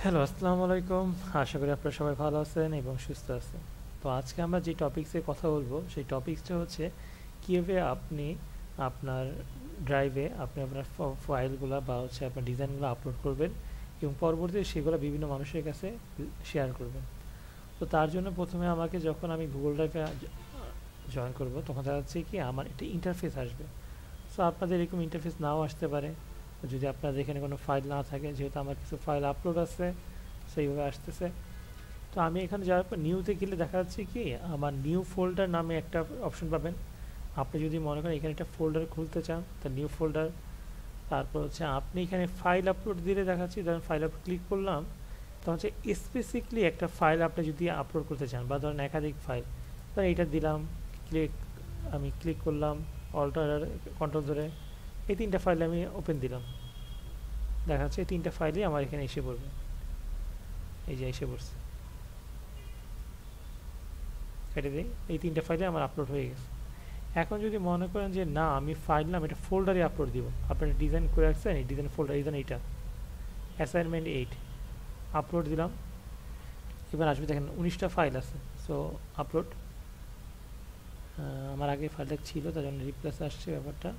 Hello, আসসালামু আলাইকুম। আশা করি আপনারা সবাই ভালো আছেন এবং সুস্থ আছেন। তো আজকে আমরা যে টপিকসে কথা বলবো সেই টপিকসটা হচ্ছে কীভাবে আপনি আপনার ড্রাইভে আপনি আপনার ফাইলগুলো বা হচ্ছে আপনার ডিজাইনগুলো আপলোড করবেন এবং পরবর্তীতে সেগুলো বিভিন্ন মানুষের কাছে শেয়ার করবেন। তো তার জন্য প্রথমে আমাকে যখন আমি গুগল ড্রাইভে জয়েন করব তখন দেখা যাচ্ছে কি আমার একটা ইন্টারফেস আসবে। সো আপনাদের এরকম ইন্টারফেস নাও আসতে পারে যদি আপনাদের এখানে কোনো ফাইল না থাকে, যেহেতু আমার কিছু ফাইল আপলোড আছে সেইভাবে আসতেছে। তো আমি এখানে যাওয়ার পর নিউতে গেলে দেখা যাচ্ছে কি আমার নিউ ফোল্ডার নামে একটা অপশন পাবেন। আপনি যদি মনে করেন এখানে একটা ফোল্ডার খুলতে চান তা নিউ ফোল্ডার, তারপর হচ্ছে আপনি এখানে ফাইল আপলোড দিলে দেখাচ্ছি, ধরেন ফাইল আপলোড ক্লিক করলাম, তো হচ্ছে স্পেসিফিকলি একটা ফাইল আপনি যদি আপলোড করতে চান বা ধরেন একাধিক ফাইল, ধরেন এটা দিলাম, ক্লিক, আমি ক্লিক করলাম অল্টার কন্ট্রোল ধরে এই তিনটা ফাইল আমি ওপেন দিলাম, দেখা যাচ্ছে এই তিনটা ফাইলই আমার এখানে এসে পড়বে। এই যে এসে পড়ছে, কেটে দিই, এই তিনটা ফাইলে আমার আপলোড হয়ে গেছে। এখন যদি মনে করেন যে না আমি ফাইল নাম এটা ফোল্ডারে আপলোড দিব, আপনারা ডিজাইন করে রাখছেন এই ডিজাইন ফোল্ডার, এই এইটা অ্যাসাইনমেন্ট 8 আপলোড দিলাম। এবার আসবে দেখেন 19টা ফাইল আছে। সো আপলোড, আমার আগে ফাইলটা ছিল তার জন্য রিপ্লেস আসছে, ব্যাপারটা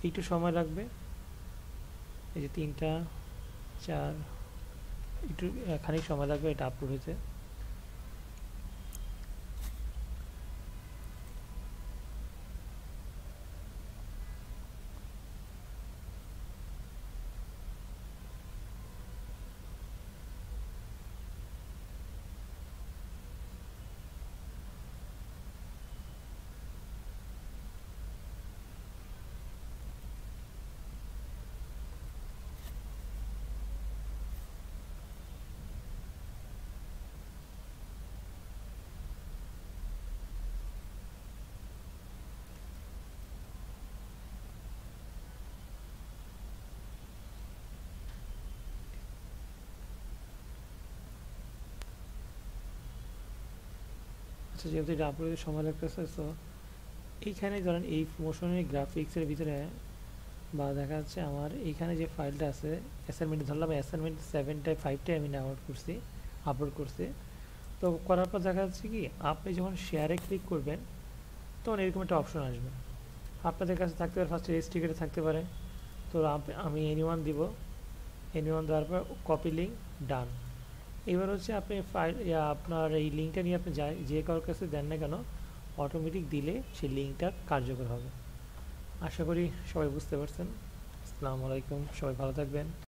একটু সময় লাগবে। এই যে 3টা 4, একটু খানিক সময় লাগবে এটা আপলোড হয়েছে। আচ্ছা, যেহেতু এটা আপলোডের সময় লাগতেছে, সো এইখানে ধরেন এই মোশনের গ্রাফিক্সের ভিতরে বা দেখা যাচ্ছে আমার এইখানে যে ফাইলটা আছে অ্যাসাইনমেন্ট, ধরলাম অ্যাসাইনমেন্ট 7টায় 5টায় আমি ডাউনলোড করছি, আপলোড করছি। তো করার পর দেখা যাচ্ছে কি আপনি যখন শেয়ারে ক্লিক করবেন তখন এরকম একটা অপশন আসবে। আপনাদের কাছে থাকতে পারে ফার্স্টে রেজিস্ট্রিকেটে থাকতে পারে। তো আমি এনিওয়ান দিব, এনিওয়ান দেওয়ার পর কপি লিঙ্ক ডান। এবার হচ্ছে আপনি ফাইল আপনার এই লিঙ্কটা নিয়ে আপনি যে কারোর কাছে দেন না কেন অটোমেটিক দিলে সেই লিঙ্কটা কার্যকর হবে। আশা করি সবাই বুঝতে পারছেন। আসসালামু আলাইকুম, সবাই ভালো থাকবেন।